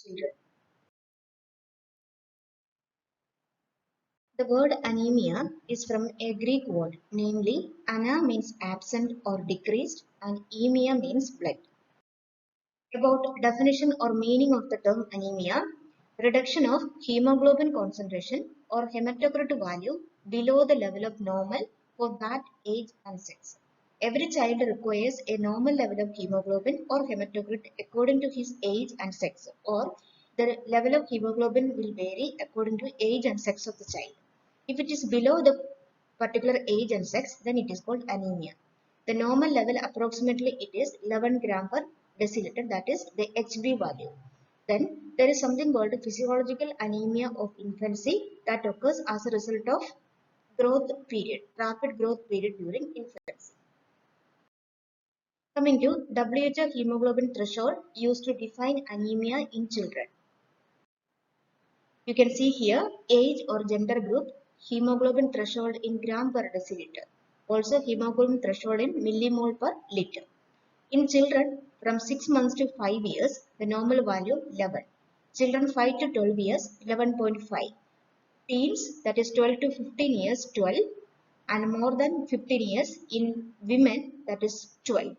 children. The word anemia is from a Greek word, namely ana means absent or decreased and emia means blood. About definition or meaning of the term anemia: reduction of hemoglobin concentration or hematocrit value below the level of normal for that age and sex. Every child requires a normal level of hemoglobin or hematocrit according to his age and sex, or the level of hemoglobin will vary according to age and sex of the child. If it is below the particular age and sex, then it is called anemia. The normal level approximately it is 11 gram per deciliter, that is the HB value. Then there is something called physiological anemia of infancy that occurs as a result of rapid growth period during infancy. Coming to WHO hemoglobin threshold used to define anemia in children. You can see here age or gender group, hemoglobin threshold in gram per deciliter. Also hemoglobin threshold in millimole per liter. In children from 6 months to 5 years, the normal value 11. Children 5 to 12 years, 11.5. Teens, that is 12 to 15 years, 12. And more than 15 years in women, that is 12.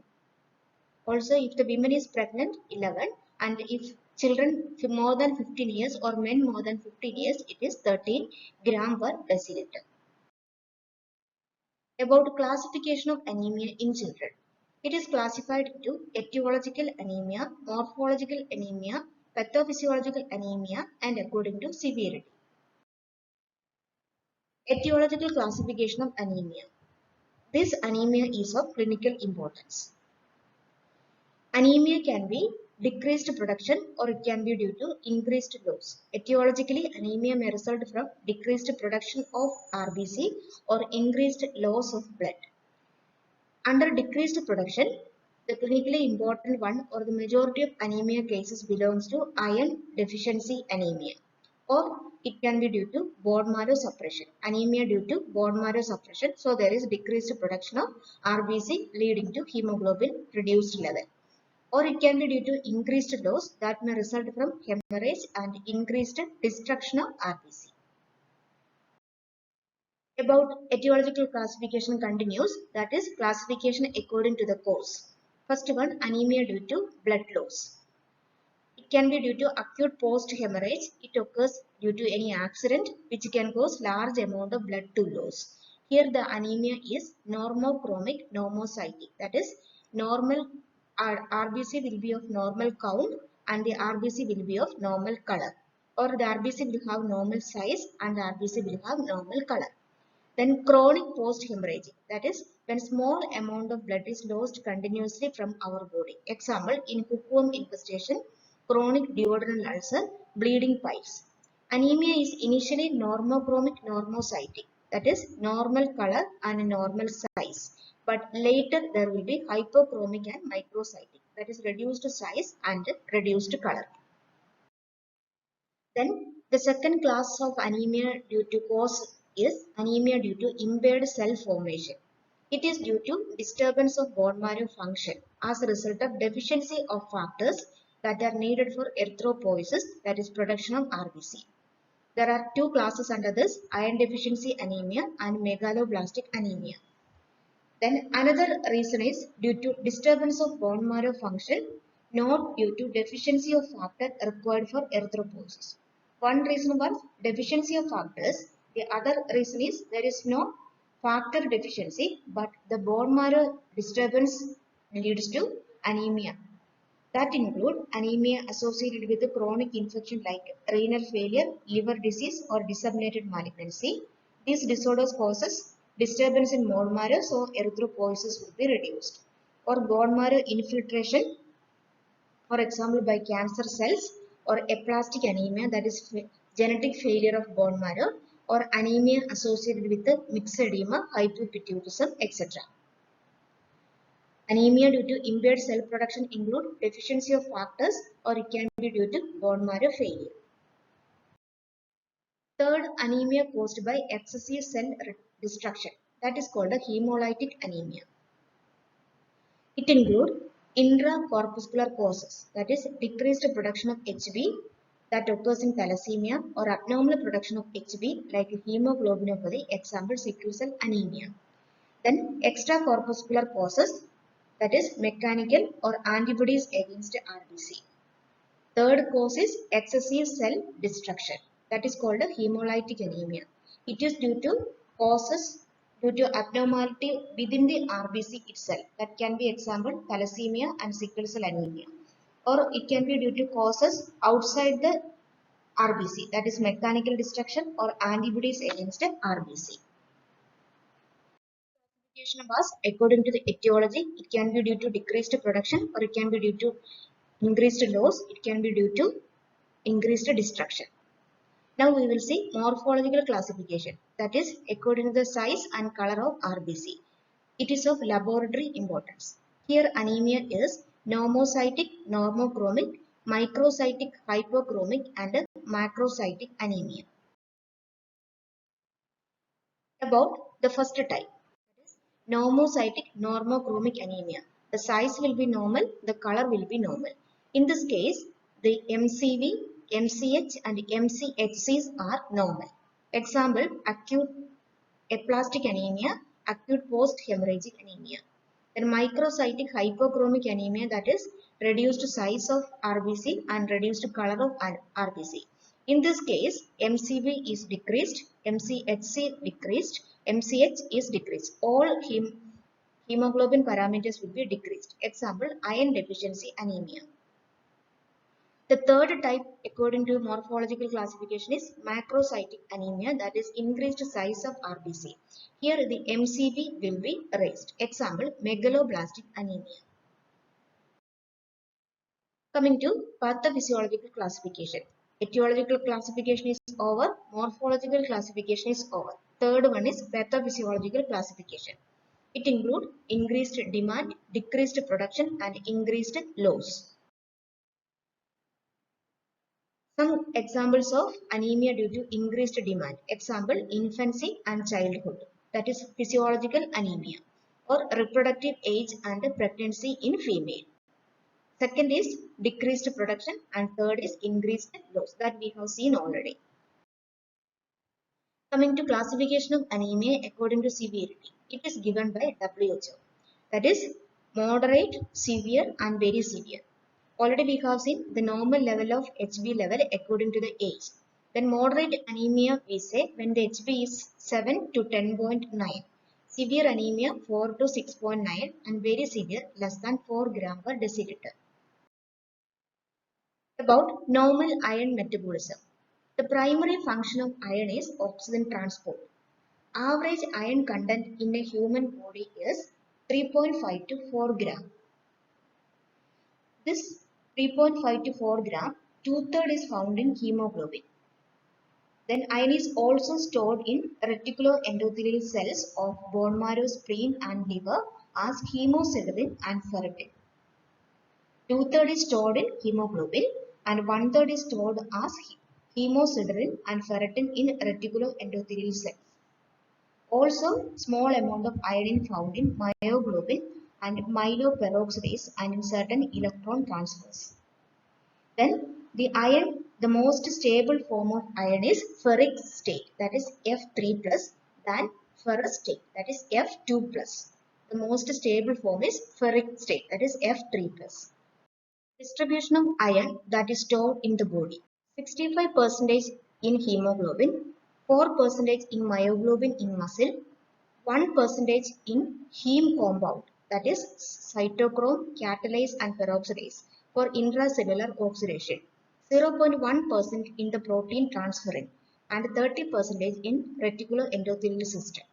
Also, if the woman is pregnant, 11. And if children more than 15 years or men more than 15 years, it is 13 gram per deciliter. About classification of anemia in children. It is classified into etiological anemia, morphological anemia, pathophysiological anemia, and according to severity. Etiological classification of anemia. This anemia is of clinical importance. Anemia can be decreased production or it can be due to increased loss. Etiologically, anemia may result from decreased production of RBC or increased loss of blood. Under decreased production, the clinically important one or the majority of anemia cases belongs to iron deficiency anemia, or it can be due to bone marrow suppression. Anemia due to bone marrow suppression, so there is decreased production of RBC leading to hemoglobin reduced level. Or it can be due to increased dose that may result from hemorrhage and increased destruction of RBC. About etiological classification continues, that is classification according to the cause. First one, anemia due to blood loss. It can be due to acute post-hemorrhage. It occurs due to any accident which can cause large amount of blood to lose. Here the anemia is normochromic normocytic. That is normal RBC will be of normal count and the RBC will be of normal color. Or the RBC will have normal size and the RBC will have normal color. Then chronic post-hemorrhagic, that is when small amount of blood is lost continuously from our body. Example, in hookworm infestation, chronic duodenal ulcer, bleeding pipes. Anemia is initially normochromic normocytic, that is normal color and normal size. But later there will be hypochromic and microcytic, that is reduced size and reduced color. Then the second class of anemia due to cause is anemia due to impaired cell formation. It is due to disturbance of bone marrow function as a result of deficiency of factors that are needed for erythropoiesis, that is production of RBC. There are two classes under this, iron deficiency anemia and megaloblastic anemia. Then another reason is due to disturbance of bone marrow function, not due to deficiency of factor required for erythropoiesis. One reason was deficiency of factors. The other reason is there is no factor deficiency, but the bone marrow disturbance leads to anemia. That include anemia associated with a chronic infection like renal failure, liver disease, or disseminated malignancy. These disorders causes disturbance in bone marrow, so erythropoiesis will be reduced. Or bone marrow infiltration, for example by cancer cells, or aplastic anemia, that is genetic failure of bone marrow, or anemia associated with mixed edema, hypopituitarism, etc. Anemia due to impaired cell production include deficiency of factors or it can be due to bone marrow failure. Third, anemia caused by excessive cell destruction, that is called a hemolytic anemia. It includes intracorpuscular causes, that is decreased production of HB, that occurs in thalassemia or abnormal production of Hb like hemoglobinopathy, example sickle cell anemia. Then extracorpuscular causes, that is mechanical or antibodies against RBC. Third cause is excessive cell destruction, that is called a hemolytic anemia. It is due to causes due to abnormality within the RBC itself. That can be example thalassemia and sickle cell anemia. Or it can be due to causes outside the RBC, that is mechanical destruction or antibodies against RBC. Was according to the etiology, it can be due to decreased production or it can be due to increased loss, it can be due to increased destruction. Now we will see morphological classification, that is according to the size and color of RBC. It is of laboratory importance. Here anemia is normocytic, normochromic, microcytic, hypochromic and macrocytic anemia. About the first type, normocytic, normochromic anemia. The size will be normal, the color will be normal. In this case, the MCV, MCH and MCHCs are normal. Example, acute aplastic anemia, acute post-hemorrhagic anemia. Then microcytic hypochromic anemia, that is reduced size of RBC and reduced color of RBC. In this case, MCV is decreased, MCHC decreased, MCH is decreased. All hemoglobin parameters will be decreased. Example, iron deficiency anemia. The third type according to morphological classification is macrocytic anemia, that is increased size of RBC. Here the MCV will be raised. Example, megaloblastic anemia. Coming to pathophysiological classification. Etiological classification is over, morphological classification is over. Third one is pathophysiological classification. It includes increased demand, decreased production and increased loss. Some examples of anemia due to increased demand. Example, infancy and childhood. That is physiological anemia. Or reproductive age and pregnancy in female. Second is decreased production and third is increased loss, that we have seen already. Coming to classification of anemia according to severity. It is given by WHO. That is moderate, severe and very severe. Already we have seen the normal level of HB level according to the age. Then moderate anemia we say when the HB is 7 to 10.9. Severe anemia 4 to 6.9 and very severe less than 4 gram per deciliter. About normal iron metabolism. The primary function of iron is oxygen transport. Average iron content in a human body is 3.5 to 4 gram. This 3.5 to 4 gram, 2/3 is found in hemoglobin. Then iron is also stored in reticuloendothelial cells of bone marrow, spleen and liver as hemosiderin and ferritin. 2/3 is stored in hemoglobin and 1/3 is stored as hemosiderin and ferritin in reticuloendothelial cells. Also, small amount of iron found in myoglobin and myeloperoxidase and in certain electron transfers. Then the most stable form of iron is ferric state, that is F3 plus, than ferrous state, that is F2 plus. The most stable form is ferric state, that is F3 plus. Distribution of iron that is stored in the body. 65% in hemoglobin, 4% in myoglobin in muscle, 1% in heme compound, that is cytochrome, catalase and peroxidase for intracellular oxidation, 0.1% in the protein transferrin and 30% in reticuloendothelial system.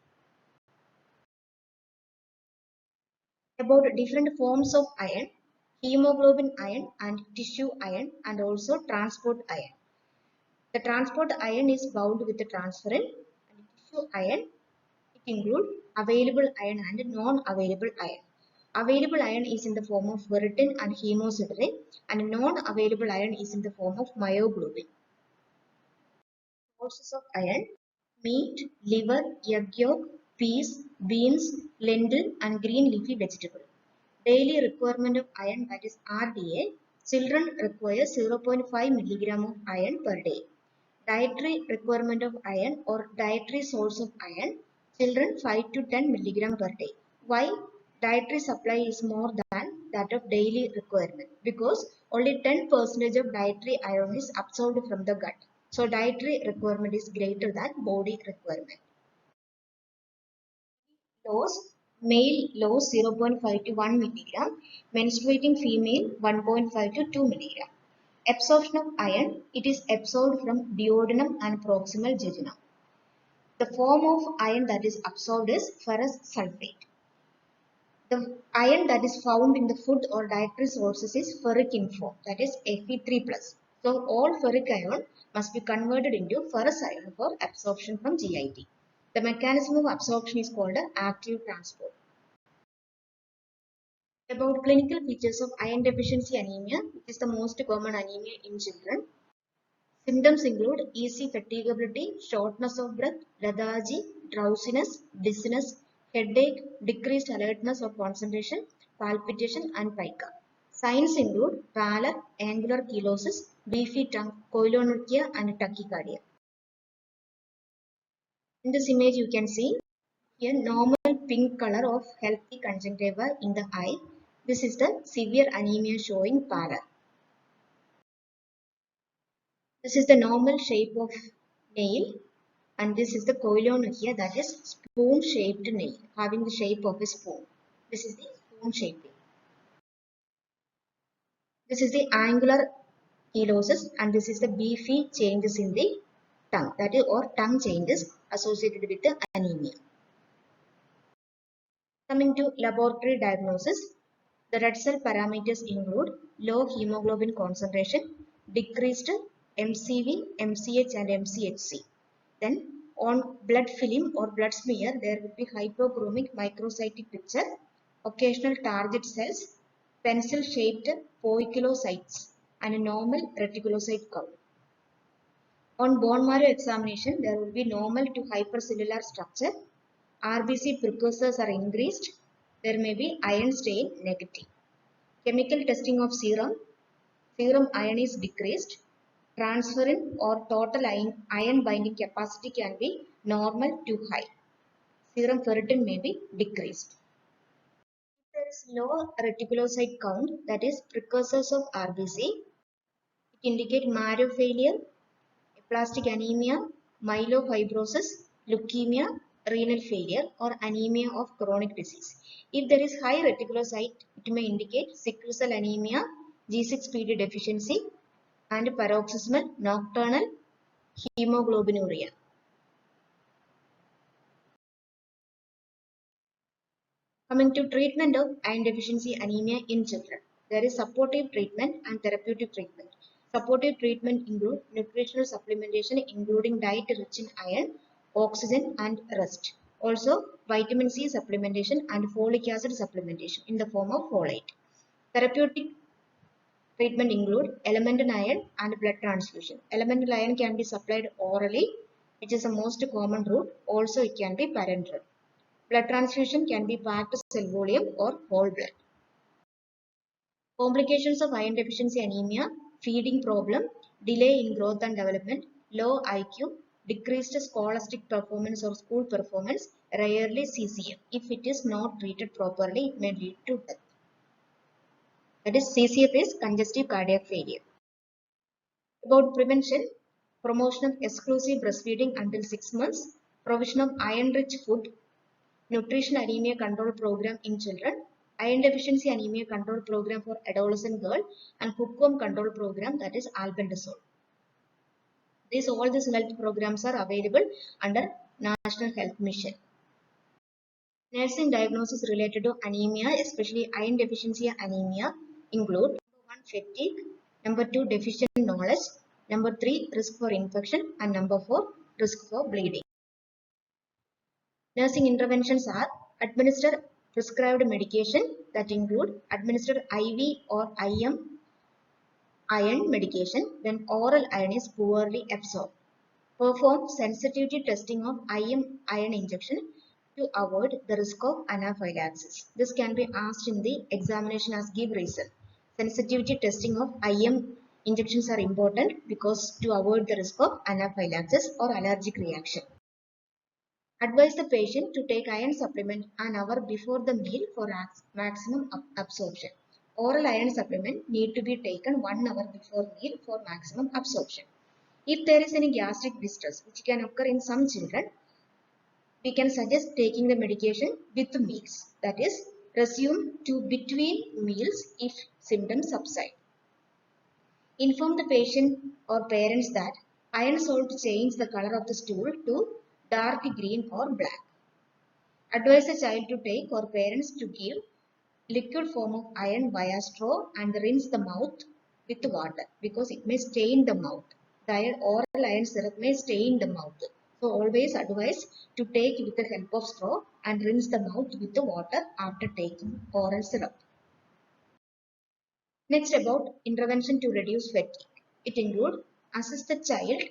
About different forms of iron, hemoglobin iron and tissue iron and also transport iron. The transport iron is bound with the transferrin and tissue iron. It includes available iron and non-available iron. Available iron is in the form of ferritin and hemosiderin and non-available iron is in the form of myoglobin. Sources of iron: meat, liver, egg yolk, peas, beans, lentil and green leafy vegetable. Daily requirement of iron, that is RDA, Children require 0.5 milligram of iron per day. Dietary requirement of iron or dietary source of iron, children 5 to 10 milligram per day. Why dietary supply is more than that of daily requirement? Because only 10% of dietary iron is absorbed from the gut. So dietary requirement is greater than body requirement. Dose, male loss 0.5 to 1 milligram, menstruating female 1.5 to 2 milligram. Absorption of iron, it is absorbed from duodenum and proximal jejunum. The form of iron that is absorbed is ferrous sulfate. The iron that is found in the food or dietary sources is ferric in form, that is Fe3+. So all ferric iron must be converted into ferrous iron for absorption from GIT. The mechanism of absorption is called active transport. About clinical features of iron deficiency anemia, which is the most common anemia in children. Symptoms include easy fatigability, shortness of breath, lethargy, drowsiness, dizziness, headache, decreased alertness or concentration, palpitation, and pica. Signs include pallor, angular chelosis, beefy tongue, koilonychia, and tachycardia. In this image, you can see a normal pink color of healthy conjunctiva in the eye. This is the severe anemia showing pallor. This is the normal shape of nail, and this is the koilonychia, that is spoon shaped nail having the shape of a spoon. This is the spoon shaping. This is the angular chelosis, and this is the beefy changes in the tongue, that is, or tongue changes associated with the anemia. Coming to laboratory diagnosis, the red cell parameters include low hemoglobin concentration, decreased MCV, MCH, and MCHC. Then on blood film or blood smear, there will be hypochromic microcytic picture, occasional target cells, pencil-shaped poikilocytes, and a normal reticulocyte count. On bone marrow examination, there will be normal to hypercellular structure. RBC precursors are increased. There may be iron stain negative. Chemical testing of serum. Serum iron is decreased. Transferrin or total iron binding capacity can be normal to high. Serum ferritin may be decreased. If there is low reticulocyte count, that is precursors of RBC, it indicates marrow failure, aplastic anemia, myelofibrosis, leukemia, renal failure, or anemia of chronic disease. If there is high reticulocyte, it may indicate sickle cell anemia, G6PD deficiency, and paroxysmal nocturnal hemoglobinuria. Coming to treatment of iron deficiency anemia in children, there is supportive treatment and therapeutic treatment. Supportive treatment include nutritional supplementation including diet rich in iron, oxygen, and rest. Also vitamin C supplementation and folic acid supplementation in the form of folate. Therapeutic treatment include elemental iron and blood transfusion. Elemental iron can be supplied orally, which is the most common route. Also it can be parenteral. Blood transfusion can be packed cell volume or whole blood. Complications of iron deficiency anemia, feeding problem, delay in growth and development, low IQ, decreased scholastic performance or school performance, rarely CCF. If it is not treated properly, it may lead to death. That is, CCF is congestive cardiac failure. About prevention, promotion of exclusive breastfeeding until 6 months, provision of iron-rich food, nutrition anemia control program in children, iron deficiency anemia control program for adolescent girl, and hookworm control program, that is albendazole. All these health programs are available under National Health Mission. Nursing diagnosis related to anemia, especially iron deficiency anemia, include number 1, fatigue, number 2, deficient knowledge, number 3, risk for infection, and number 4, risk for bleeding. Nursing interventions are administer prescribed medication, that include administer IV or IM iron medication when oral iron is poorly absorbed. Perform sensitivity testing of IM iron injection to avoid the risk of anaphylaxis. This can be asked in the examination as give reason. Sensitivity testing of IM injections are important because to avoid the risk of anaphylaxis or allergic reaction. Advise the patient to take iron supplement an hour before the meal for maximum absorption. Oral iron supplement need to be taken 1 hour before meal for maximum absorption. If there is any gastric distress which can occur in some children, we can suggest taking the medication with meals. That is, resume to between meals if symptoms subside. Inform the patient or parents that iron salt change the color of the stool to dark green or black. Advise the child to take or parents to give liquid form of iron via straw and rinse the mouth with water because it may stain the mouth. The oral iron syrup may stain the mouth. So always advise to take with the help of straw and rinse the mouth with the water after taking oral syrup. Next about intervention to reduce fatigue. It includes assist the child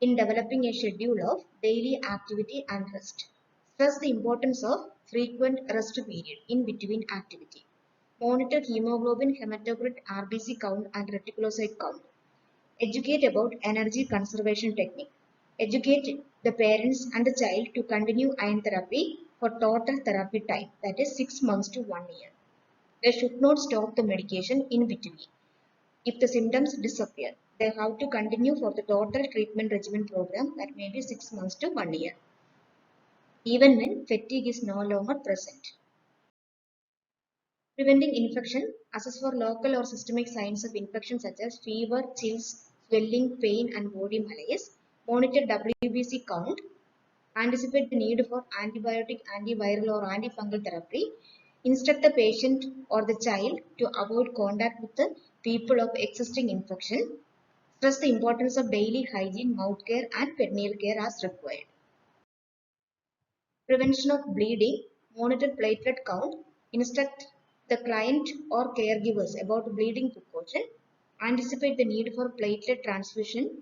in developing a schedule of daily activity and rest. Stress the importance of frequent rest period in between activity. Monitor hemoglobin, hematocrit, RBC count and reticulocyte count. Educate about energy conservation technique. Educate the parents and the child to continue iron therapy for total therapy time, that is 6 months to 1 year. They should not stop the medication in between. If the symptoms disappear, they have to continue for the total treatment regimen program, that may be 6 months to 1 year, even when fatigue is no longer present. Preventing infection, assess for local or systemic signs of infection such as fever, chills, swelling, pain and body malaise. Monitor WBC count. Anticipate the need for antibiotic, antiviral or antifungal therapy. Instruct the patient or the child to avoid contact with the people of existing infection. Stress the importance of daily hygiene, mouth care and perineal care as required. Prevention of bleeding, monitor platelet count, instruct the client or caregivers about bleeding precaution, anticipate the need for platelet transfusion.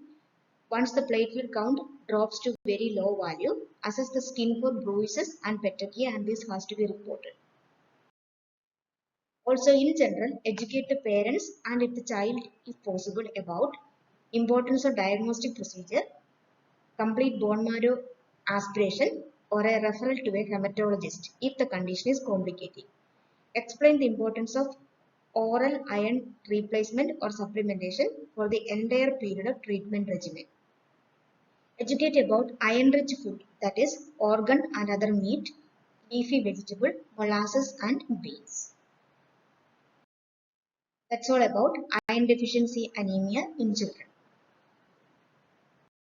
Once the platelet count drops to very low value, assess the skin for bruises and petechia and this has to be reported. Also in general, educate the parents and if the child if possible about importance of diagnostic procedure, complete bone marrow aspiration or a referral to a hematologist if the condition is complicated. Explain the importance of oral iron replacement or supplementation for the entire period of treatment regimen. Educate about iron-rich food, that is organ and other meat, leafy vegetable, molasses and beans. That's all about iron deficiency anemia in children.